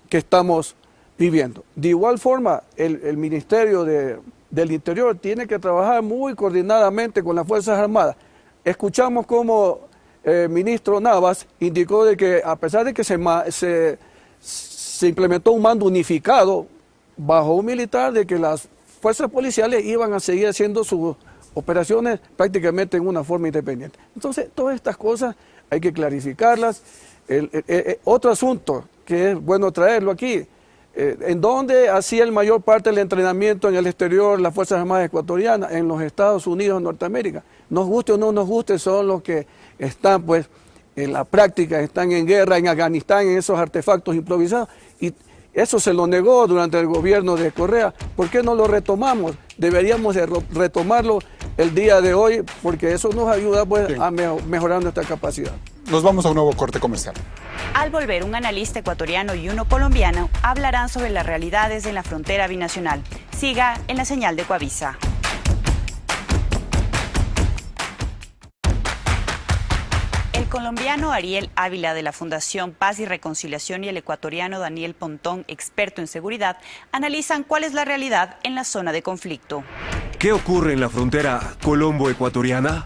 que estamos viviendo. De igual forma, el Ministerio del Interior tiene que trabajar muy coordinadamente con las Fuerzas Armadas. Escuchamos cómo el ministro Navas indicó de que a pesar de que se implementó un mando unificado bajo un militar, de que las fuerzas policiales iban a seguir haciendo su operaciones prácticamente en una forma independiente. Entonces, todas estas cosas hay que clarificarlas. Otro asunto que es bueno traerlo aquí, ¿en dónde hacía el mayor parte del entrenamiento en el exterior las Fuerzas Armadas ecuatorianas? En los Estados Unidos de Norteamérica. Nos guste o no nos guste, son los que están pues en la práctica, están en guerra en Afganistán, en esos artefactos improvisados, y eso se lo negó durante el gobierno de Correa. ¿Por qué no lo retomamos? Deberíamos retomarlo el día de hoy, porque eso nos ayuda pues a mejorar nuestra capacidad. Nos vamos a un nuevo corte comercial. Al volver, un analista ecuatoriano y uno colombiano hablarán sobre las realidades en la frontera binacional. Siga en la señal de Coavisa. El colombiano Ariel Ávila de la Fundación Paz y Reconciliación y el ecuatoriano Daniel Pontón, experto en seguridad, analizan cuál es la realidad en la zona de conflicto. ¿Qué ocurre en la frontera colombo-ecuatoriana?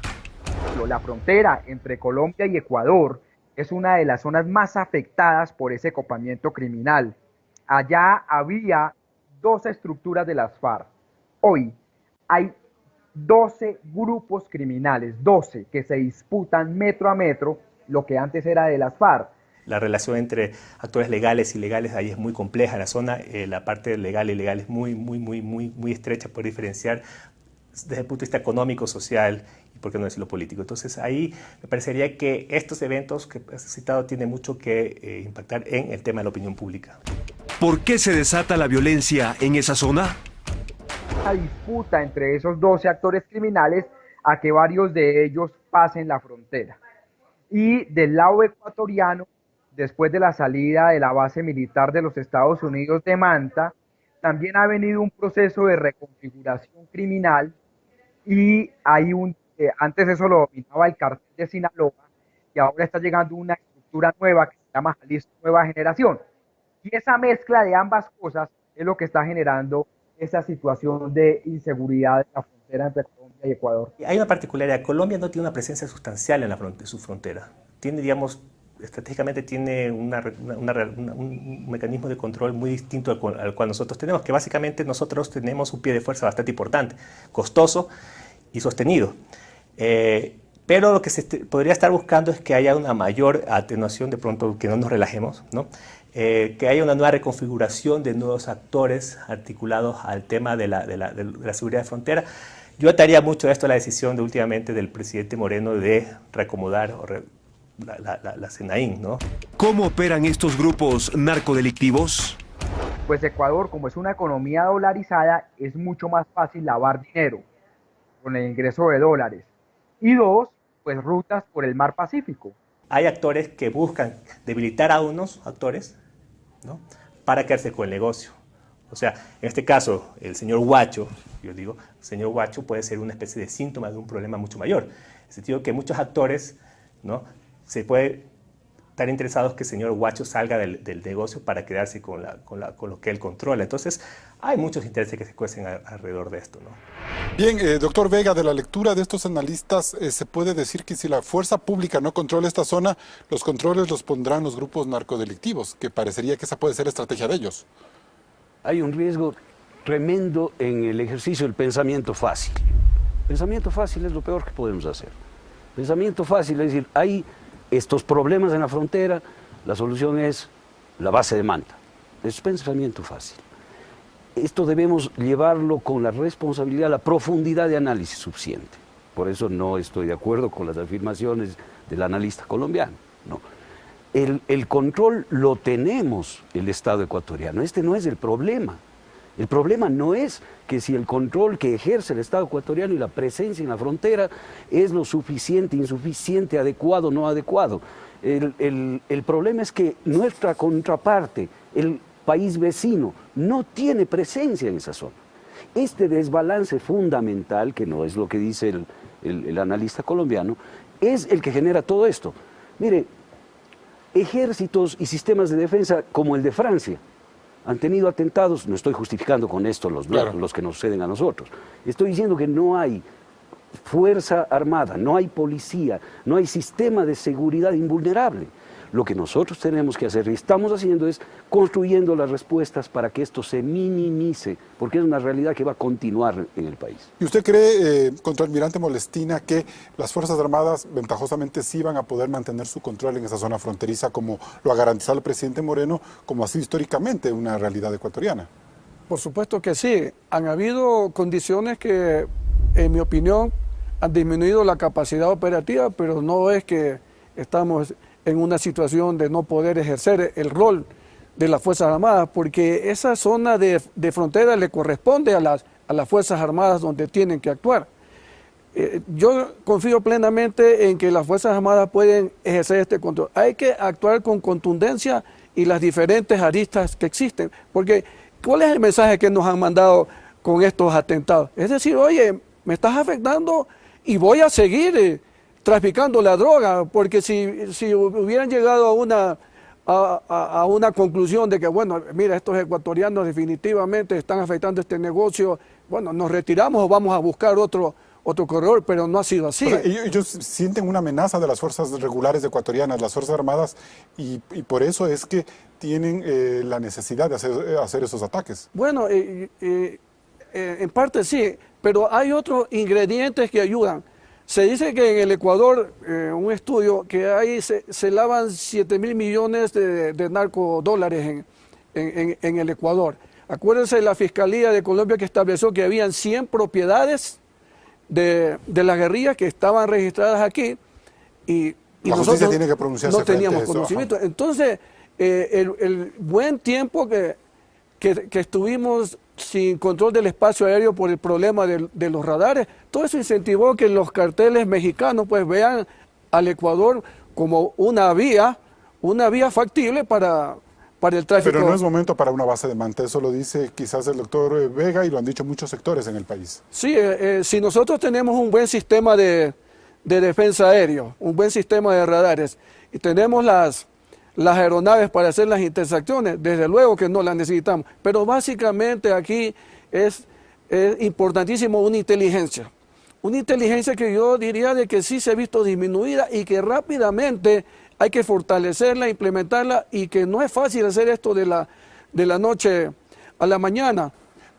La frontera entre Colombia y Ecuador es una de las zonas más afectadas por ese copamiento criminal. Allá había 12 estructuras de las FARC. Hoy hay 12 grupos criminales, 12 que se disputan metro a metro lo que antes era de las FARC. La relación entre actores legales y ilegales ahí es muy compleja en la zona. La parte legal y ilegal es muy estrecha por diferenciar desde el punto de vista económico, social y por qué no decirlo político. Entonces ahí me parecería que estos eventos que has citado tienen mucho que impactar en el tema de la opinión pública. ¿Por qué se desata la violencia en esa zona? Una disputa entre esos 12 actores criminales a que varios de ellos pasen la frontera. Y del lado ecuatoriano, después de la salida de la base militar de los Estados Unidos de Manta, también ha venido un proceso de reconfiguración criminal y hay antes eso lo dominaba el cartel de Sinaloa y ahora está llegando una estructura nueva que se llama Jalisco Nueva Generación. Y esa mezcla de ambas cosas es lo que está generando esa situación de inseguridad en la frontera entre Colombia y Ecuador. Hay una particularidad, Colombia no tiene una presencia sustancial en su frontera. Tiene, digamos, estratégicamente tiene un mecanismo de control muy distinto al cual nosotros tenemos, que básicamente nosotros tenemos un pie de fuerza bastante importante, costoso y sostenido. Pero lo que se podría estar buscando es que haya una mayor atenuación, de pronto que no nos relajemos, ¿no? Que haya una nueva reconfiguración de nuevos actores articulados al tema de la seguridad de frontera. Yo ataría mucho a esto a la decisión últimamente del presidente Moreno de reacomodar la CENAIN, ¿no? ¿Cómo operan estos grupos narcodelictivos? Pues Ecuador, como es una economía dolarizada, es mucho más fácil lavar dinero con el ingreso de dólares. Y dos, pues rutas por el mar Pacífico. Hay actores que buscan debilitar a unos actores, ¿no?, para quedarse con el negocio. O sea, en este caso, el señor Guacho, yo digo, el señor Guacho puede ser una especie de síntoma de un problema mucho mayor. En el sentido que muchos actores, ¿no?, se puede estar interesados que el señor Guacho salga del negocio para quedarse con lo que él controla. Entonces, hay muchos intereses que se cuecen alrededor de esto, ¿no? Bien, doctor Vega, de la lectura de estos analistas, se puede decir que si la fuerza pública no controla esta zona, los controles los pondrán los grupos narcodelictivos, que parecería que esa puede ser la estrategia de ellos. Hay un riesgo tremendo en el ejercicio del pensamiento fácil. Pensamiento fácil es lo peor que podemos hacer. Pensamiento fácil es decir, hay estos problemas en la frontera, la solución es la base de Manta. Es pensamiento fácil. Esto debemos llevarlo con la responsabilidad, la profundidad de análisis suficiente. Por eso no estoy de acuerdo con las afirmaciones del analista colombiano, ¿no? El control lo tenemos el Estado ecuatoriano, este no es el problema. El problema no es que si el control que ejerce el Estado ecuatoriano y la presencia en la frontera es lo suficiente, insuficiente, adecuado, no adecuado. El problema es que nuestra contraparte, el país vecino, no tiene presencia en esa zona. Este desbalance fundamental, que no es lo que dice el analista colombiano, es el que genera todo esto. Mire, ejércitos y sistemas de defensa como el de Francia han tenido atentados, no estoy justificando con esto los que nos suceden a nosotros, estoy diciendo que no hay fuerza armada, no hay policía, no hay sistema de seguridad invulnerable. Lo que nosotros tenemos que hacer y estamos haciendo es construyendo las respuestas para que esto se minimice, porque es una realidad que va a continuar en el país. ¿Y usted cree, contraalmirante Molestina, que las Fuerzas Armadas ventajosamente sí van a poder mantener su control en esa zona fronteriza como lo ha garantizado el presidente Moreno, como ha sido históricamente una realidad ecuatoriana? Por supuesto que sí. Han habido condiciones que, en mi opinión, han disminuido la capacidad operativa, pero no es que estamos en una situación de no poder ejercer el rol de las Fuerzas Armadas, porque esa zona de frontera le corresponde a las Fuerzas Armadas donde tienen que actuar. Yo confío plenamente en que las Fuerzas Armadas pueden ejercer este control. Hay que actuar con contundencia y las diferentes aristas que existen, porque ¿cuál es el mensaje que nos han mandado con estos atentados? Es decir, oye, me estás afectando y voy a seguir traficando la droga, porque si hubieran llegado a una conclusión de que, bueno, mira, estos ecuatorianos definitivamente están afectando este negocio, bueno, nos retiramos o vamos a buscar otro corredor, pero no ha sido así. O sea, ellos sienten una amenaza de las fuerzas regulares ecuatorianas, las Fuerzas Armadas, y por eso es que tienen la necesidad de hacer esos ataques. Bueno, en parte sí, pero hay otros ingredientes que ayudan. Se dice que en el Ecuador, un estudio, que ahí se lavan 7.000 millones de narcodólares en el Ecuador. Acuérdense de la Fiscalía de Colombia que estableció que habían 100 propiedades de la guerrilla que estaban registradas aquí y nosotros tiene que pronunciarse no teníamos eso, conocimiento. ajá. Entonces, el buen tiempo que estuvimos sin control del espacio aéreo por el problema de los radares, todo eso incentivó que los carteles mexicanos pues vean al Ecuador como una vía factible para el tráfico. Pero no es momento para una base de manta, eso lo dice quizás el doctor Vega y lo han dicho muchos sectores en el país. Sí, si nosotros tenemos un buen sistema de defensa aéreo, un buen sistema de radares y tenemos las aeronaves para hacer las intersecciones, desde luego que no las necesitamos, pero básicamente aquí es importantísimo una inteligencia que yo diría de que sí se ha visto disminuida y que rápidamente hay que fortalecerla, implementarla y que no es fácil hacer esto de la noche a la mañana.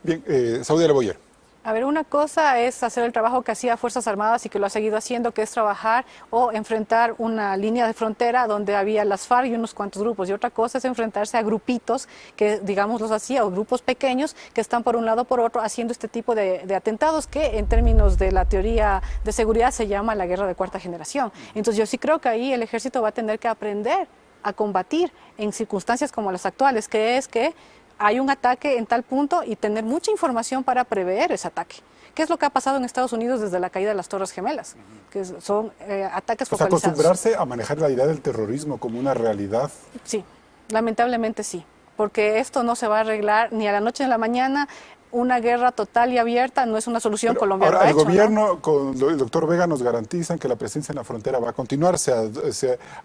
Bien, Saudia Leboyer. A ver, una cosa es hacer el trabajo que hacía Fuerzas Armadas y que lo ha seguido haciendo, que es trabajar o enfrentar una línea de frontera donde había las FARC y unos cuantos grupos. Y otra cosa es enfrentarse a grupitos que, digamos, los hacía, o grupos pequeños que están por un lado o por otro haciendo este tipo de atentados que en términos de la teoría de seguridad se llama la guerra de cuarta generación. Entonces yo sí creo que ahí el ejército va a tener que aprender a combatir en circunstancias como las actuales, que es que hay un ataque en tal punto y tener mucha información para prever ese ataque. ¿Qué es lo que ha pasado en Estados Unidos desde la caída de las Torres Gemelas? Que son ataques focalizados. Acostumbrarse a manejar la idea del terrorismo como una realidad. Sí, lamentablemente sí, porque esto no se va a arreglar ni a la noche ni a la mañana. Una guerra total y abierta no es una solución. Colombia ahora, lo ha el hecho, gobierno, ¿no? con el doctor Vega, nos garantizan que la presencia en la frontera va a continuar. Se ha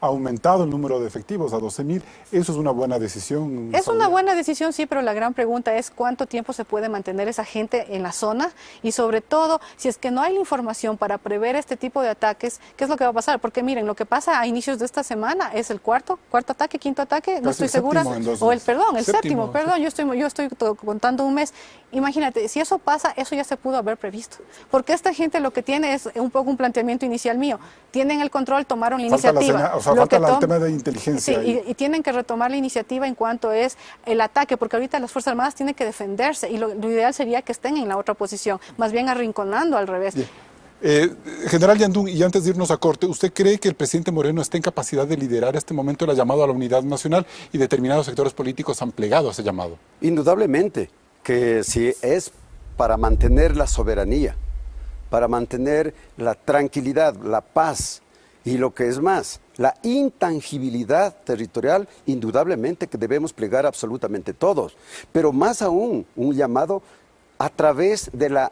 aumentado el número de efectivos a 12.000. Eso es una buena decisión. Es una buena decisión, sí, pero la gran pregunta es cuánto tiempo se puede mantener esa gente en la zona y sobre todo, si es que no hay la información para prever este tipo de ataques, ¿qué es lo que va a pasar? Porque miren, lo que pasa a inicios de esta semana es el cuarto ataque, quinto ataque, no estoy segura. O el séptimo, yo estoy contando un mes. Imagínate, si eso pasa, eso ya se pudo haber previsto. Porque esta gente lo que tiene es un poco un planteamiento inicial mío. Tienen el control, tomaron la iniciativa. Falta el tema de inteligencia. Sí, y tienen que retomar la iniciativa en cuanto es el ataque, porque ahorita las Fuerzas Armadas tienen que defenderse y lo ideal sería que estén en la otra posición, más bien arrinconando al revés. General Yandún, y antes de irnos a corte, ¿usted cree que el presidente Moreno está en capacidad de liderar este momento el llamado a la unidad nacional y determinados sectores políticos han plegado a ese llamado? Indudablemente que si es para mantener la soberanía, para mantener la tranquilidad, la paz y lo que es más, la intangibilidad territorial, indudablemente que debemos plegar absolutamente todos, pero más aún un llamado a través de la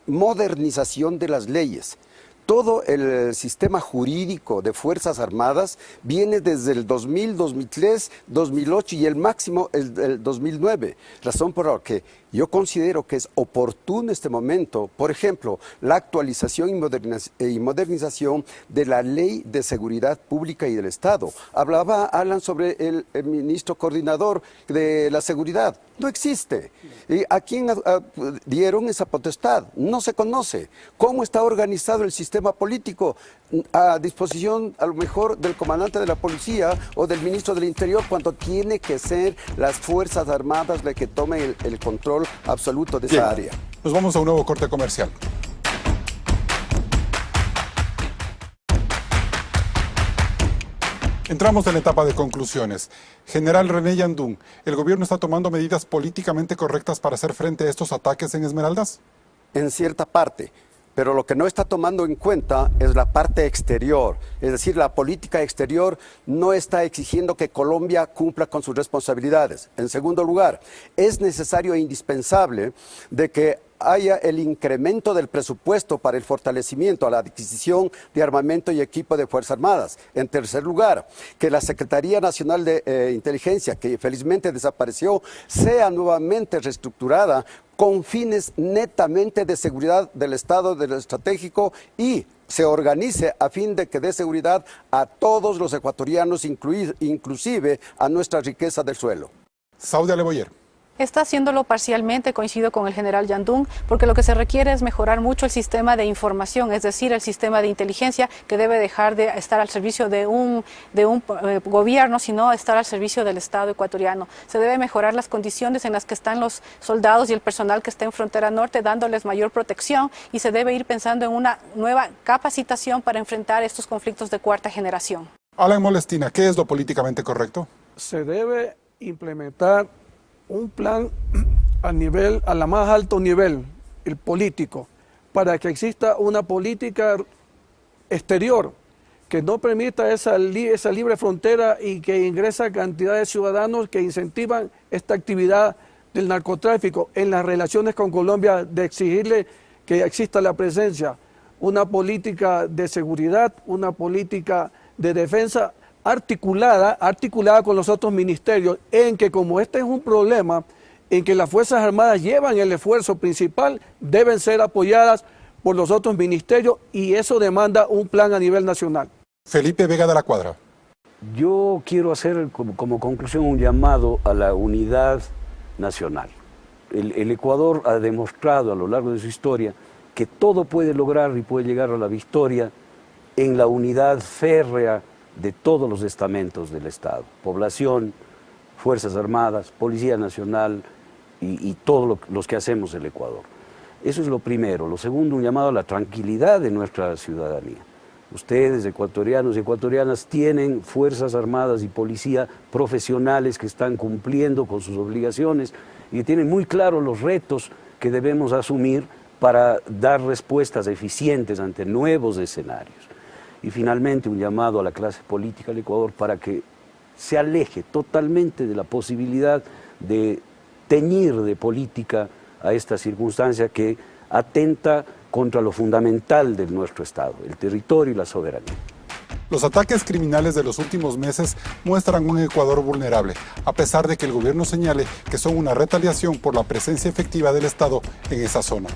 modernización de las leyes. Todo el sistema jurídico de Fuerzas Armadas viene desde el 2000, 2003, 2008 y el máximo el 2009. Razón por la que Yo considero que es oportuno en este momento, por ejemplo, la actualización y modernización de la Ley de Seguridad Pública y del Estado. Hablaba Alan sobre el ministro coordinador de la seguridad. No existe. ¿A quién dieron esa potestad? No se conoce. ¿Cómo está organizado el sistema político? A disposición, a lo mejor, del comandante de la policía o del ministro del Interior, cuando tiene que ser las Fuerzas Armadas las que tomen el control absoluto de esa área. Nos vamos a un nuevo corte comercial. Entramos en la etapa de conclusiones. General René Yandún, ¿el gobierno está tomando medidas políticamente correctas para hacer frente a estos ataques en Esmeraldas? En cierta parte, pero lo que no está tomando en cuenta es la parte exterior. Es decir, la política exterior no está exigiendo que Colombia cumpla con sus responsabilidades. En segundo lugar, es necesario e indispensable de que haya el incremento del presupuesto para el fortalecimiento a la adquisición de armamento y equipo de Fuerzas Armadas. En tercer lugar, que la Secretaría Nacional de Inteligencia, que felizmente desapareció, sea nuevamente reestructurada con fines netamente de seguridad del Estado, del estratégico, y se organice a fin de que dé seguridad a todos los ecuatorianos, inclusive a nuestra riqueza del suelo. Saudia Leboyer. Está haciéndolo parcialmente, coincido con el general Yandún, porque lo que se requiere es mejorar mucho el sistema de información, es decir, el sistema de inteligencia, que debe dejar de estar al servicio de un gobierno, sino estar al servicio del Estado ecuatoriano. Se debe mejorar las condiciones en las que están los soldados y el personal que está en frontera norte, dándoles mayor protección, y se debe ir pensando en una nueva capacitación para enfrentar estos conflictos de cuarta generación. Alan Molestina, ¿qué es lo políticamente correcto? Se debe implementar un plan a la más alto nivel, el político, para que exista una política exterior que no permita esa libre frontera y que ingresa cantidad de ciudadanos que incentivan esta actividad del narcotráfico en las relaciones con Colombia, de exigirle que exista la presencia, una política de seguridad, una política de defensa articulada con los otros ministerios, en que, como este es un problema en que las Fuerzas Armadas llevan el esfuerzo principal, deben ser apoyadas por los otros ministerios, y eso demanda un plan a nivel nacional. Felipe Vega de la Cuadra. Yo quiero hacer como conclusión un llamado a la unidad nacional. El Ecuador ha demostrado a lo largo de su historia que todo puede lograr y puede llegar a la victoria en la unidad férrea de todos los estamentos del Estado: población, Fuerzas Armadas, Policía Nacional y todos los que hacemos el Ecuador. Eso es lo primero. Lo segundo, un llamado a la tranquilidad de nuestra ciudadanía. Ustedes, ecuatorianos y ecuatorianas, tienen Fuerzas Armadas y Policía profesionales que están cumpliendo con sus obligaciones y que tienen muy claros los retos que debemos asumir para dar respuestas eficientes ante nuevos escenarios. Y finalmente, un llamado a la clase política del Ecuador para que se aleje totalmente de la posibilidad de teñir de política a esta circunstancia que atenta contra lo fundamental de nuestro Estado, el territorio y la soberanía. Los ataques criminales de los últimos meses muestran un Ecuador vulnerable, a pesar de que el gobierno señale que son una retaliación por la presencia efectiva del Estado en esa zona.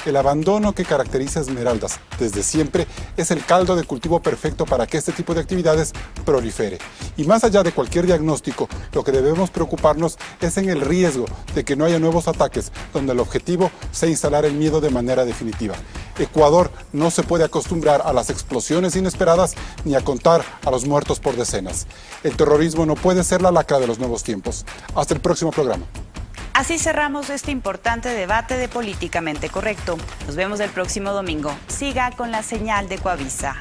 El abandono que caracteriza a Esmeraldas desde siempre es el caldo de cultivo perfecto para que este tipo de actividades prolifere. Y más allá de cualquier diagnóstico, lo que debemos preocuparnos es en el riesgo de que no haya nuevos ataques, donde el objetivo sea instalar el miedo de manera definitiva. Ecuador no se puede acostumbrar a las explosiones inesperadas ni a contar a los muertos por decenas. El terrorismo no puede ser la lacra de los nuevos tiempos. Hasta el próximo programa. Así cerramos este importante debate de Políticamente Correcto. Nos vemos el próximo domingo. Siga con la señal de Coavisa.